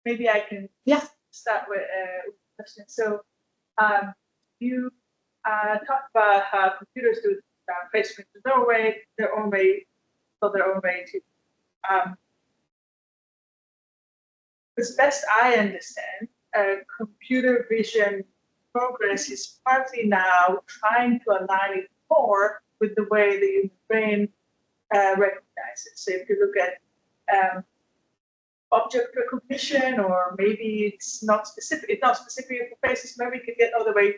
A: Maybe I can start with a question. So you talked about how computers do face recognition their own way to. As best I understand, computer vision progress is partly now trying to align it more with the way the human brain recognizes. So if you look at object recognition, or maybe it's not specific for faces, maybe we can get all the way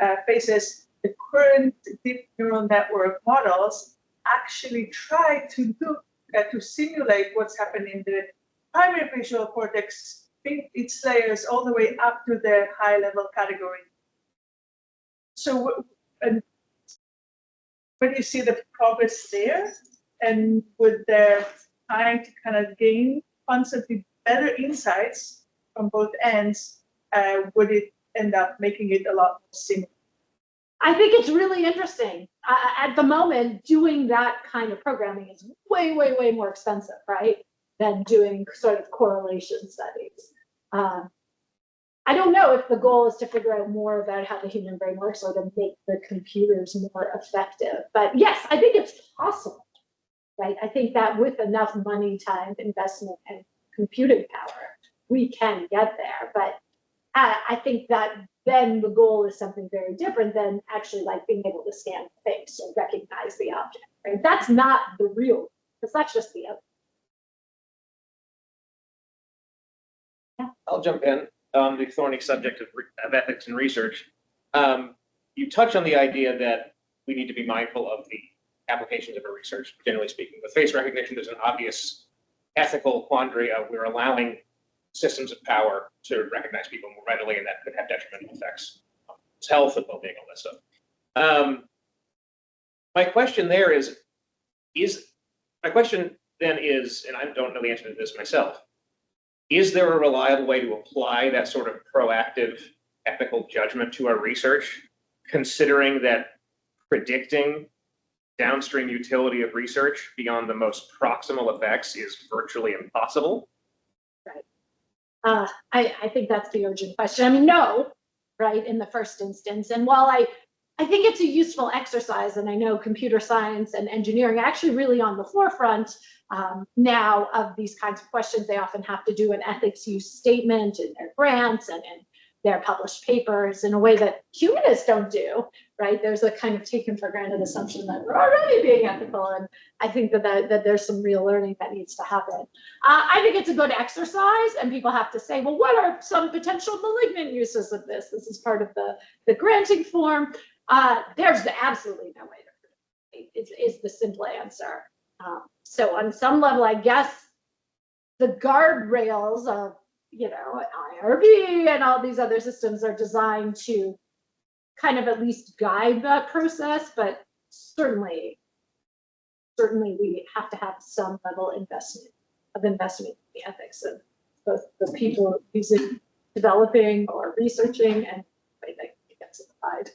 A: to faces. The current deep neural network models actually try to look to simulate what's happening in the primary visual cortex, its layers all the way up to the high level category. So when you see the progress there, and with their trying to kind of gain constantly better insights from both ends, would it end up making it a lot more similar?
B: I think it's really interesting. At the moment, doing that kind of programming is way, way, way more expensive, right, than doing sort of correlation studies. I don't know if the goal is to figure out more about how the human brain works or to make the computers more effective. But yes, I think it's possible, right? I think that with enough money, time, investment, and computing power, we can get there. But I think that then the goal is something very different than actually like being able to scan the face or recognize the object, right? That's not the real, because that's just the other.
D: I'll jump in on the thorny subject of ethics and research. You touch on the idea that we need to be mindful of the applications of our research, generally speaking. With face recognition, there's an obvious ethical quandary of we're allowing systems of power to recognize people more readily, and that could have detrimental effects on his health and well-being, all that stuff. My question there is my question then is, and I don't know the answer to this myself, is there a reliable way to apply that sort of proactive ethical judgment to our research, considering that predicting downstream utility of research beyond the most proximal effects is virtually impossible?
B: Right. I think that's the urgent question. I mean, no, right, in the first instance. And while I think it's a useful exercise, and I know computer science and engineering are actually really on the forefront now of these kinds of questions. They often have to do an ethics use statement in their grants and in their published papers in a way that humanists don't do, right? There's a kind of taken for granted assumption that we're already being ethical. And I think that there's some real learning that needs to happen. I think it's a good exercise, and people have to say, well, what are some potential malignant uses of this? This is part of the granting form. There's absolutely no way to predict. Is the simple answer. So on some level, I guess the guardrails of, IRB and all these other systems are designed to kind of at least guide that process, but certainly we have to have some level investment in the ethics of both the people using, developing or researching, and the way that it gets applied.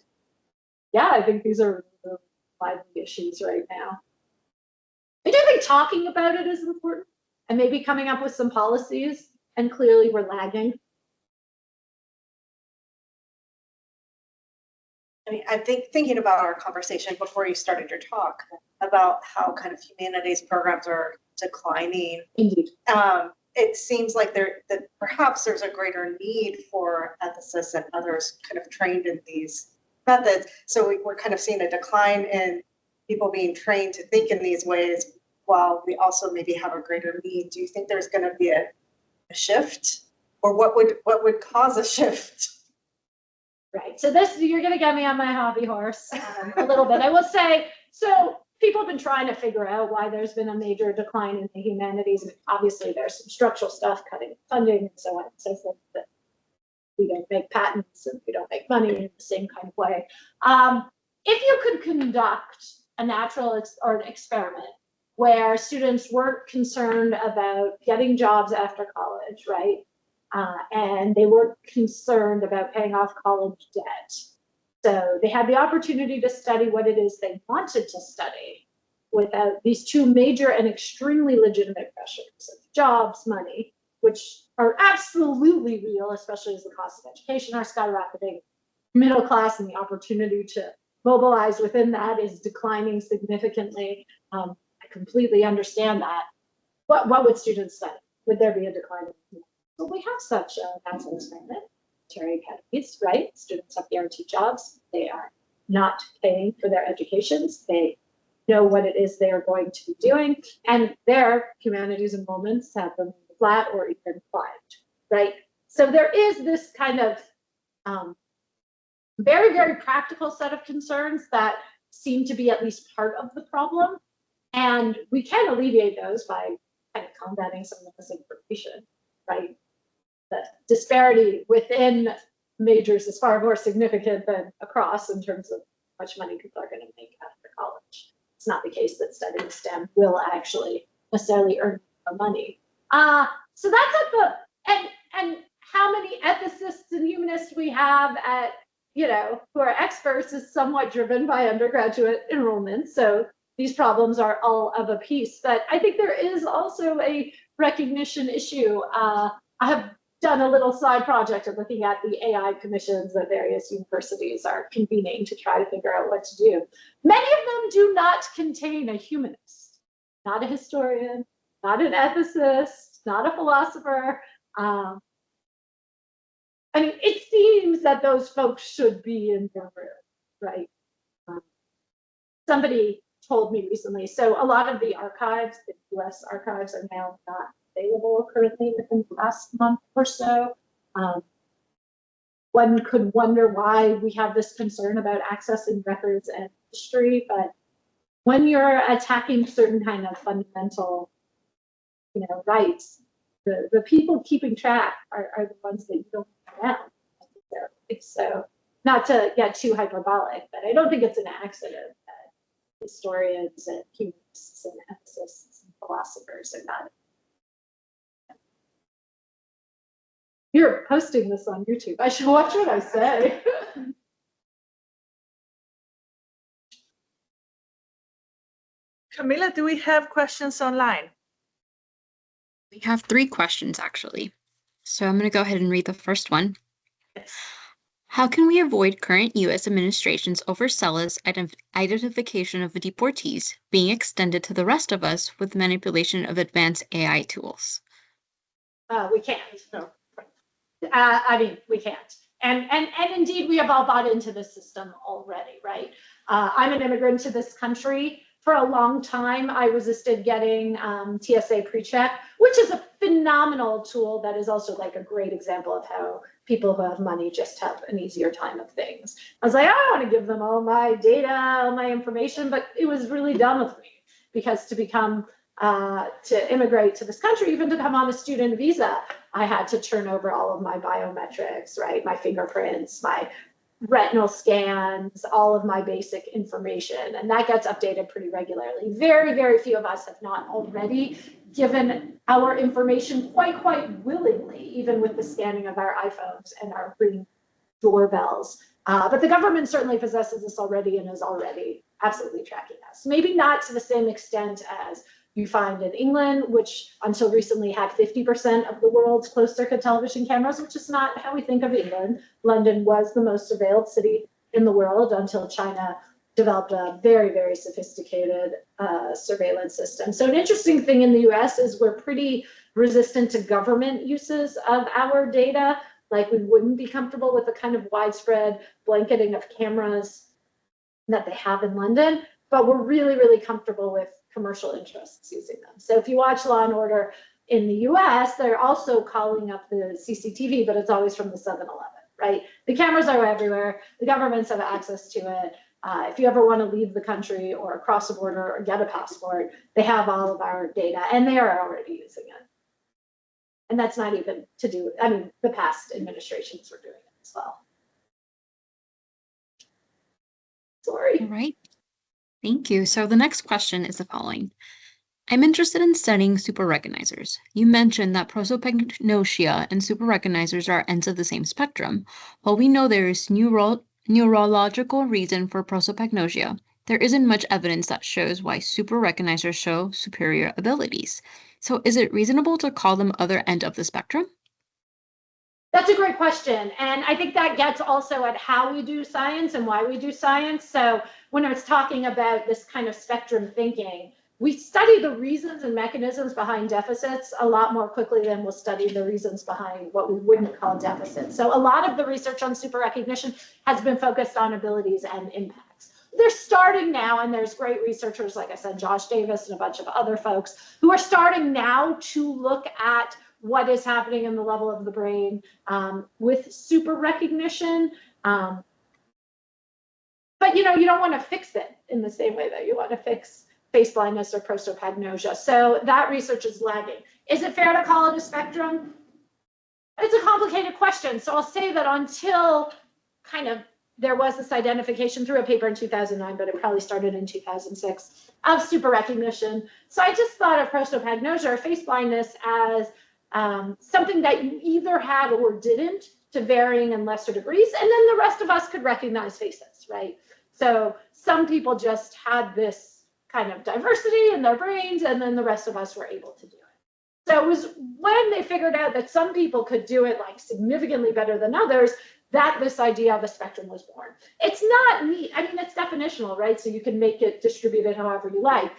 B: Yeah, I think these are the lively issues right now. I do think talking about it is important, and maybe coming up with some policies, and clearly we're lagging.
E: I mean, I think thinking about our conversation before you started your talk about how kind of humanities programs are declining.
B: Indeed.
E: It seems like that perhaps there's a greater need for ethicists and others kind of trained in these methods. So we're kind of seeing a decline in people being trained to think in these ways, while we also maybe have a greater need. Do you think there's going to be a shift, or what would cause a shift?
B: Right. So you're going to get me on my hobby horse a little bit. I will say, so people have been trying to figure out why there's been a major decline in the humanities. I mean, obviously, there's some structural stuff, cutting funding and so on and so forth. But we don't make patents and we don't make money in the same kind of way. If you could conduct a natural or an experiment where students weren't concerned about getting jobs after college, right? And they weren't concerned about paying off college debt. So they had the opportunity to study what it is they wanted to study without these two major and extremely legitimate pressures of jobs, money, which are absolutely real, especially as the cost of education are skyrocketing. Middle class and the opportunity to mobilize within that is declining significantly. I completely understand that. What would students study? Would there be a decline in? Well, we have such a natural experiment, military academies, right? Students have guaranteed jobs. They are not paying for their educations. They know what it is they are going to be doing, and their humanities enrollments have been flat or even climbed, right? So there is this kind of very, very practical set of concerns that seem to be at least part of the problem, and we can alleviate those by kind of combating some of this information, right? The disparity within majors is far more significant than across in terms of how much money people are going to make after college. It's not the case that studying STEM will actually necessarily earn more money. So that's at and how many ethicists and humanists we have at, who are experts is somewhat driven by undergraduate enrollment. So these problems are all of a piece. But I think there is also a recognition issue. I have done a little side project of looking at the AI commissions that various universities are convening to try to figure out what to do. Many of them do not contain a humanist, not a historian, not an ethicist, not a philosopher. I mean, it seems that those folks should be in the room, right? Somebody told me recently, so a lot of the archives, the US archives, are now not available currently within the last month or so. One could wonder why we have this concern about accessing records and history, but when you're attacking certain kind of fundamental, rights, the people keeping track are the ones that you don't have necessarily. So, not to get too hyperbolic, but I don't think it's an accident that historians and humanists and ethicists and philosophers are not. You're posting this on YouTube. I should watch what I say.
A: Camila, do we have questions online?
F: We have 3 questions, actually. So I'm going to go ahead and read the first one.
A: Yes.
F: How can we avoid current U.S. administration's overzealous identification of deportees being extended to the rest of us with manipulation of advanced AI tools?
B: We can't. No. I mean, we can't. And indeed, we have all bought into this system already, right? I'm an immigrant to this country. For a long time, I resisted getting TSA PreCheck, which is a phenomenal tool that is also like a great example of how people who have money just have an easier time of things. I was like, I don't want to give them all my data, all my information, but it was really dumb of me because to become to immigrate to this country, even to come on a student visa, I had to turn over all of my biometrics, right? My fingerprints, my retinal scans, all of my basic information, and that gets updated pretty regularly. Very, very few of us have not already given our information quite willingly, even with the scanning of our iPhones and our Ring doorbells. But the government certainly possesses this already and is already absolutely tracking us. Maybe not to the same extent as you find in England, which until recently had 50% of the world's closed-circuit television cameras, which is not how we think of England. London was the most surveilled city in the world until China developed a very, very sophisticated surveillance system. So an interesting thing in the US is we're pretty resistant to government uses of our data. Like we wouldn't be comfortable with the kind of widespread blanketing of cameras that they have in London, but we're really, really comfortable with commercial interests using them. So if you watch Law and Order in the US, they're also calling up the CCTV, but it's always from the 7-Eleven, right? The cameras are everywhere. The governments have access to it. If you ever want to leave the country or cross the border or get a passport, they have all of our data and they are already using it. And that's not even to do, I mean, the past administrations were doing it as well. Sorry.
F: All right. Thank you. So the next question is the following. I'm interested in studying superrecognizers. You mentioned that prosopagnosia and superrecognizers are ends of the same spectrum. While we know there is neurological reason for prosopagnosia, there isn't much evidence that shows why superrecognizers show superior abilities. So is it reasonable to call them other end of the spectrum?
B: That's a great question. And I think that gets also at how we do science and why we do science. So when I was talking about this kind of spectrum thinking, we study the reasons and mechanisms behind deficits a lot more quickly than we'll study the reasons behind what we wouldn't call deficits. So a lot of the research on super recognition has been focused on abilities and impacts. They're starting now, and there's great researchers, like I said, Josh Davis and a bunch of other folks, who are starting now to look at what is happening in the level of the brain with super recognition. But you don't want to fix it in the same way that you want to fix face blindness or prosopagnosia. So that research is lagging. Is it fair to call it a spectrum? It's a complicated question. So I'll say that until kind of there was this identification through a paper in 2009, but it probably started in 2006, of super recognition. So I just thought of prosopagnosia or face blindness as something that you either had or didn't to varying and lesser degrees, and then the rest of us could recognize faces, right? So some people just had this kind of diversity in their brains, and then the rest of us were able to do it. So it was when they figured out that some people could do it like significantly better than others that this idea of a spectrum was born. It's not neat. I mean, it's definitional, right? So you can make it distributed however you like.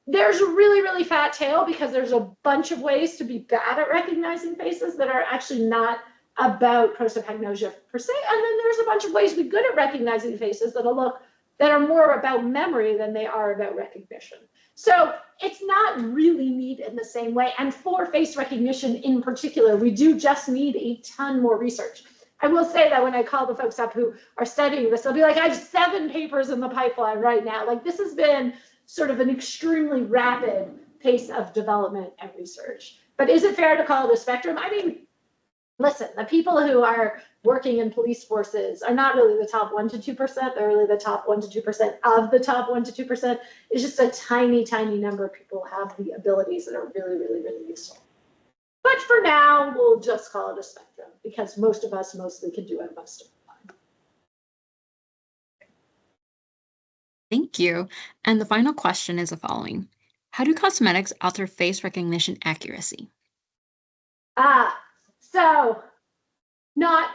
B: There's a really, really fat tail because there's a bunch of ways to be bad at recognizing faces that are actually not about prosopagnosia per se. And then there's a bunch of ways to be good at recognizing faces that are more about memory than they are about recognition. So it's not really neat in the same way. And for face recognition in particular, we do just need a ton more research. I will say that when I call the folks up who are studying this, they'll be like, I have 7 papers in the pipeline right now. Like, this has been sort of an extremely rapid pace of development and research. But is it fair to call it a spectrum? I mean, listen, the people who are working in police forces are not really the top 1 to 2%. They're really the top 1 to 2% of the top 1 to 2%. It's just a tiny, tiny number of people have the abilities that are really, really, really useful. But for now, we'll just call it a spectrum because most of us mostly can do it most of the time.
F: Thank you. And the final question is the following. How do cosmetics alter face recognition accuracy?
B: So not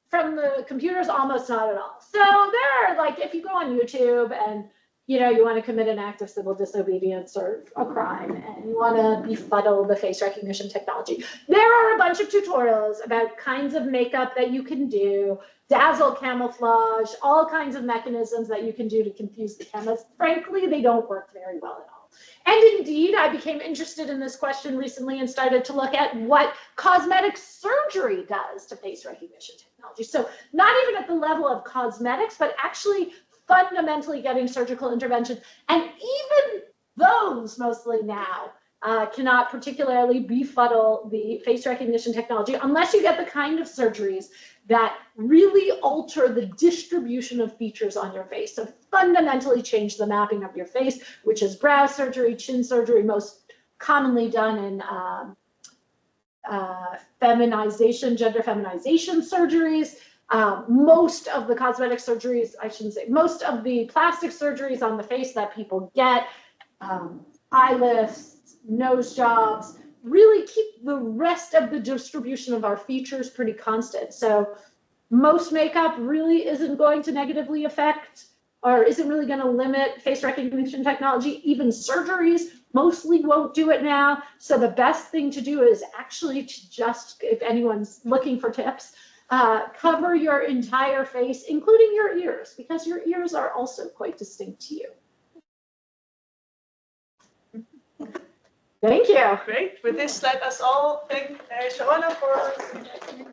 B: from the computers, almost not at all. So there are, like, if you go on YouTube and you want to commit an act of civil disobedience or a crime and you want to befuddle the face recognition technology, there are a bunch of tutorials about kinds of makeup that you can do, dazzle camouflage, all kinds of mechanisms that you can do to confuse the cameras. Frankly, they don't work very well at all. And indeed, I became interested in this question recently and started to look at what cosmetic surgery does to face recognition technology. So not even at the level of cosmetics, but actually fundamentally getting surgical interventions. And even those mostly now cannot particularly befuddle the face recognition technology unless you get the kind of surgeries that really alter the distribution of features on your face. So fundamentally change the mapping of your face, which is brow surgery, chin surgery, most commonly done in feminization, gender feminization surgeries. Most of the cosmetic surgeries, I shouldn't say, most of the plastic surgeries on the face that people get, eye lifts, nose jobs, really keep the rest of the distribution of our features pretty constant. So most makeup really isn't going to negatively affect or isn't really going to limit face recognition technology. Even surgeries mostly won't do it now. So the best thing to do is actually to just, if anyone's looking for tips, cover your entire face, including your ears, because your ears are also quite distinct to you. Thank you.
A: Great. With this, let us all thank Sharrona for